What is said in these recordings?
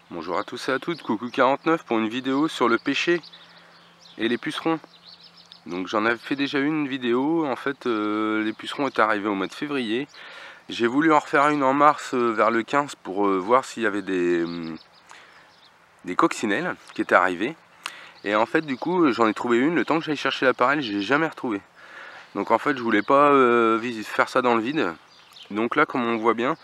Bonjour à tous et à toutes, coucou 49 pour une vidéo sur le pêcher et les pucerons. Donc j'en avais fait déjà une vidéo, en fait les pucerons étaient arrivés au mois de février. J'ai voulu en refaire une en mars vers le 15 pour voir s'il y avait des coccinelles qui étaient arrivées. Et en fait du coup j'en ai trouvé une, le temps que j'aille chercher l'appareil je l'ai jamais retrouvé. Donc en fait je voulais pas faire ça dans le vide. Donc là comme on voit bien,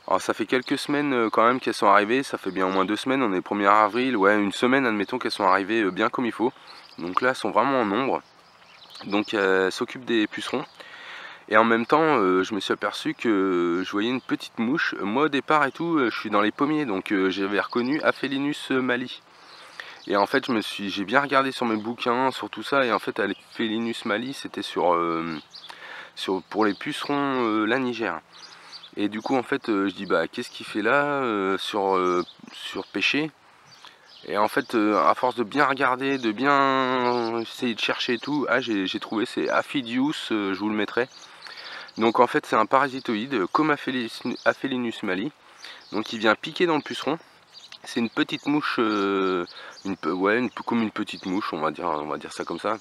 alors ça fait quelques semaines quand même qu'elles sont arrivées, ça fait bien au moins 2 semaines, on est 1er avril, ouais une semaine admettons qu'elles sont arrivées bien comme il faut. Donc là elles sont vraiment en nombre, donc elles s'occupent des pucerons. Et en même temps je me suis aperçu que je voyais une petite mouche. Moi au départ et tout, je suis dans les pommiers, donc j'avais reconnu Aphelinus mali. Et en fait j'ai bien regardé sur mes bouquins, sur tout ça, et en fait Aphelinus mali c'était pour les pucerons lanigères. Et du coup en fait je dis bah qu'est-ce qu'il fait là sur pêcher. Et en fait à force de bien regarder, de bien essayer de chercher et tout, j'ai trouvé, c'est Aphidius, je vous le mettrai. Donc en fait c'est un parasitoïde comme Aphelinus mali. Donc il vient piquer dans le puceron. C'est une petite mouche, comme une petite mouche, on va dire ça comme ça.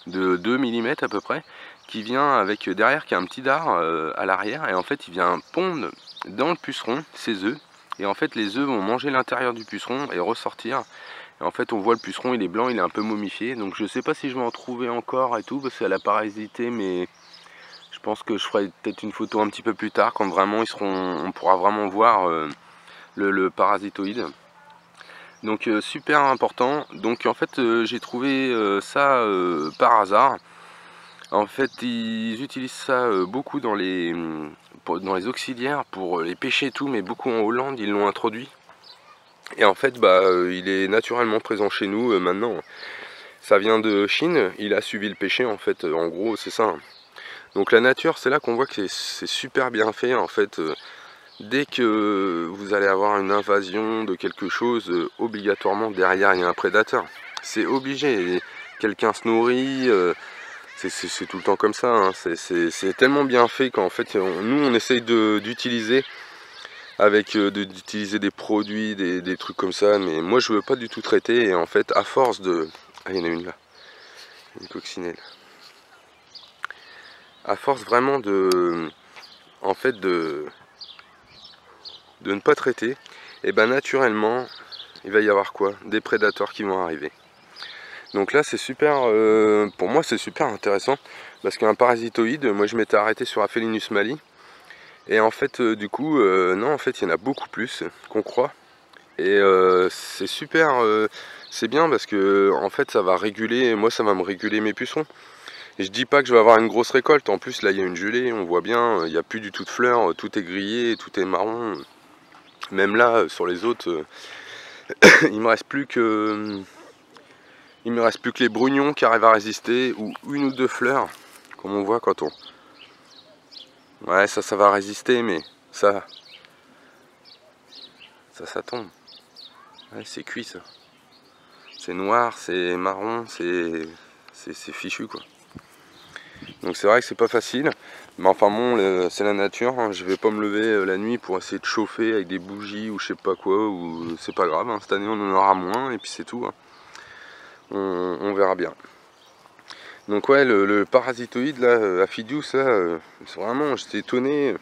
De 2 mm à peu près, qui vient avec derrière qui a un petit dard à l'arrière, et en fait il vient pondre dans le puceron ses œufs, et en fait les œufs vont manger l'intérieur du puceron et ressortir. Et en fait on voit le puceron, il est blanc, il est un peu momifié, donc je sais pas si je vais en trouver encore et tout parce qu'elle a parasité, mais je pense que je ferai peut-être une photo un petit peu plus tard quand vraiment on pourra vraiment voir le parasitoïde. Donc super important. Donc en fait j'ai trouvé ça par hasard. En fait ils utilisent ça beaucoup dans les auxiliaires pour les pêcher et tout, mais beaucoup en Hollande ils l'ont introduit. Et en fait il est naturellement présent chez nous maintenant. Ça vient de Chine, il a suivi le pêcher en fait, en gros c'est ça. Donc la nature, c'est là qu'on voit que c'est super bien fait en fait. Dès que vous allez avoir une invasion de quelque chose, obligatoirement derrière il y a un prédateur. C'est obligé, quelqu'un se nourrit, c'est tout le temps comme ça. Hein. C'est tellement bien fait qu'en fait nous on essaye d'utiliser d'utiliser des produits, des trucs comme ça, mais moi je veux pas du tout traiter, et en fait à force de... Ah, il y en a une là, une coccinelle. À force vraiment en fait de ne pas traiter, et ben naturellement il va y avoir quoi? Des prédateurs qui vont arriver. Donc là c'est super, pour moi c'est super intéressant, parce qu'un parasitoïde, moi je m'étais arrêté sur Aphelinus mali, et en fait du coup non, en fait il y en a beaucoup plus qu'on croit, et c'est super, c'est bien parce que en fait ça va réguler, moi ça va me réguler mes pucerons. Et je dis pas que je vais avoir une grosse récolte, en plus là il y a une gelée, on voit bien, il n'y a plus du tout de fleurs, tout est grillé, tout est marron. Même là sur les autres, il me reste plus que les brugnons qui arrivent à résister, ou une ou deux fleurs, comme on voit quand on... Ouais, ça va résister, mais ça tombe. Ouais, c'est cuit ça. C'est noir, c'est marron, c'est fichu quoi. Donc c'est vrai que c'est pas facile, mais enfin bon, c'est la nature, hein. Je vais pas me lever la nuit pour essayer de chauffer avec des bougies ou je sais pas quoi, ou c'est pas grave, hein. Cette année on en aura moins et puis c'est tout, hein. On verra bien. Donc ouais, le parasitoïde là, Aphidius, là, c'est vraiment, j'étais étonné.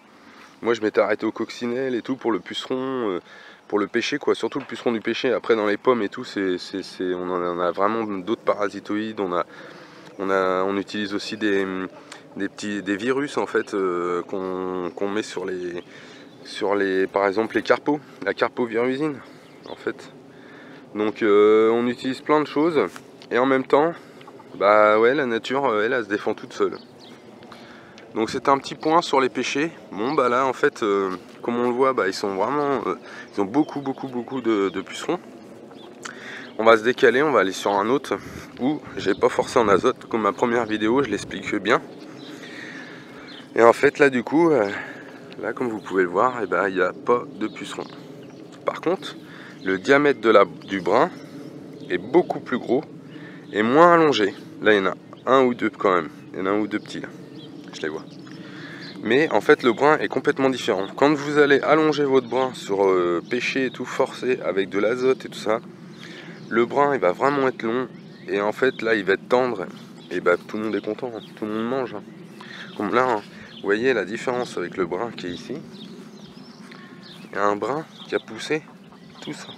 Moi je m'étais arrêté aux coccinelles et tout pour le puceron, pour le pêcher quoi, surtout le puceron du pêcher. Après dans les pommes et tout, on en a vraiment d'autres parasitoïdes. On utilise aussi des virus en fait, qu'on met sur les par exemple les carpos, la carpovirusine en fait. Donc on utilise plein de choses, et en même temps bah ouais, la nature elle se défend toute seule. Donc c'était un petit point sur les pêchers. Bon bah là en fait comme on le voit, bah ils sont vraiment ils ont beaucoup de pucerons. On va se décaler, on va aller sur un autre où j'ai pas forcé en azote comme ma première vidéo, je l'explique bien. Et en fait là du coup Là, comme vous pouvez le voir, il n'y a pas de puceron. Par contre, le diamètre du brin est beaucoup plus gros et moins allongé. Là, il y en a un ou deux quand même. Il y en a un ou deux petits là. Je les vois. Mais en fait, le brin est complètement différent. Quand vous allez allonger votre brin sur pêcher et tout, forcer avec de l'azote et tout ça, le brin il va vraiment être long. Et en fait, là, il va être tendre. Et bah, tout le monde est content. Hein. Tout le monde mange. Hein. Comme là, hein, vous voyez la différence avec le brin qui est ici. Il y a un brin qui a poussé tout ça.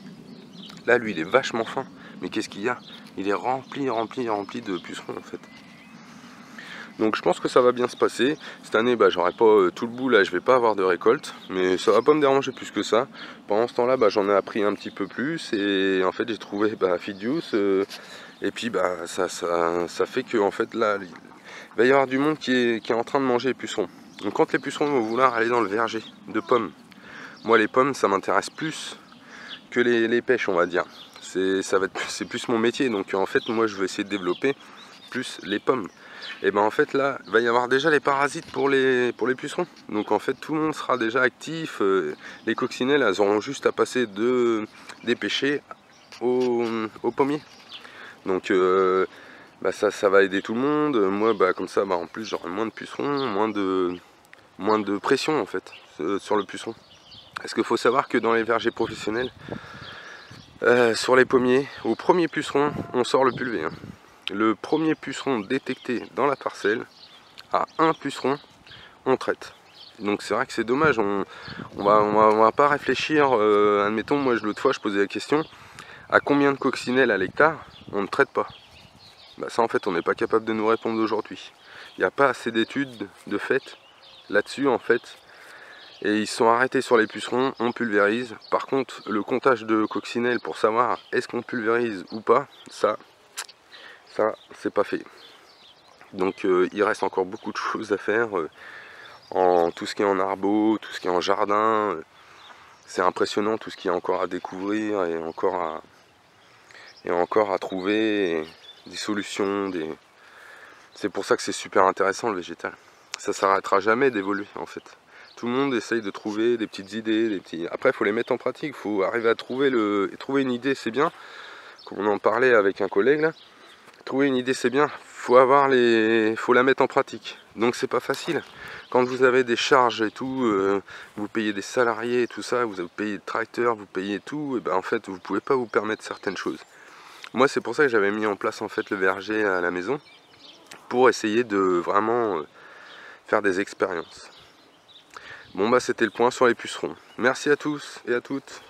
Là, lui, il est vachement fin. Mais qu'est-ce qu'il y a? Il est rempli de pucerons en fait. Donc je pense que ça va bien se passer. Cette année, j'aurai pas tout le bout, là je vais pas avoir de récolte. Mais ça va pas me déranger plus que ça. Pendant ce temps-là, j'en ai appris un petit peu plus. Et en fait, j'ai trouvé Fidius. Et puis ça fait que en fait là, il va y avoir du monde qui est en train de manger les pucerons. Donc quand les pucerons vont vouloir aller dans le verger de pommes, moi les pommes ça m'intéresse plus que les pêches, on va dire. C'est plus mon métier. Donc en fait, moi je vais essayer de développer plus les pommes. Et en fait là, il va y avoir déjà les parasites pour les pucerons. Donc en fait tout le monde sera déjà actif. Les coccinelles, elles auront juste à passer des pêchers au pommier. Donc ça va aider tout le monde. Moi comme ça, en plus j'aurai moins de pucerons, moins de pression en fait sur le puceron. Parce qu'il faut savoir que dans les vergers professionnels, sur les pommiers, au premier puceron, on sort le pulvé. Hein. Le premier puceron détecté dans la parcelle, à un puceron, on traite. Donc c'est vrai que c'est dommage, on va pas réfléchir, admettons, moi l'autre fois je posais la question, à combien de coccinelles à l'hectare on ne traite pas? Ça en fait on n'est pas capable de nous répondre aujourd'hui. Il n'y a pas assez d'études de fait là-dessus en fait. Et ils sont arrêtés sur les pucerons, on pulvérise. Par contre, le comptage de coccinelles pour savoir est-ce qu'on pulvérise ou pas, ça c'est pas fait. Donc il reste encore beaucoup de choses à faire en tout ce qui est en arbo, tout ce qui est en jardin. C'est impressionnant tout ce qu'il y a encore à découvrir et encore à trouver des solutions. C'est pour ça que c'est super intéressant le végétal. Ça s'arrêtera jamais d'évoluer en fait. Tout le monde essaye de trouver des petites idées, Après, il faut les mettre en pratique, il faut arriver à trouver une idée, c'est bien. Comme on en parlait avec un collègue là, trouver une idée c'est bien, faut la mettre en pratique. Donc c'est pas facile. Quand vous avez des charges et tout, vous payez des salariés et tout ça, vous payez des tracteurs, vous payez tout, et en fait vous pouvez pas vous permettre certaines choses. Moi c'est pour ça que j'avais mis en place en fait le verger à la maison, pour essayer de vraiment faire des expériences. Bon c'était le point sur les pucerons. Merci à tous et à toutes.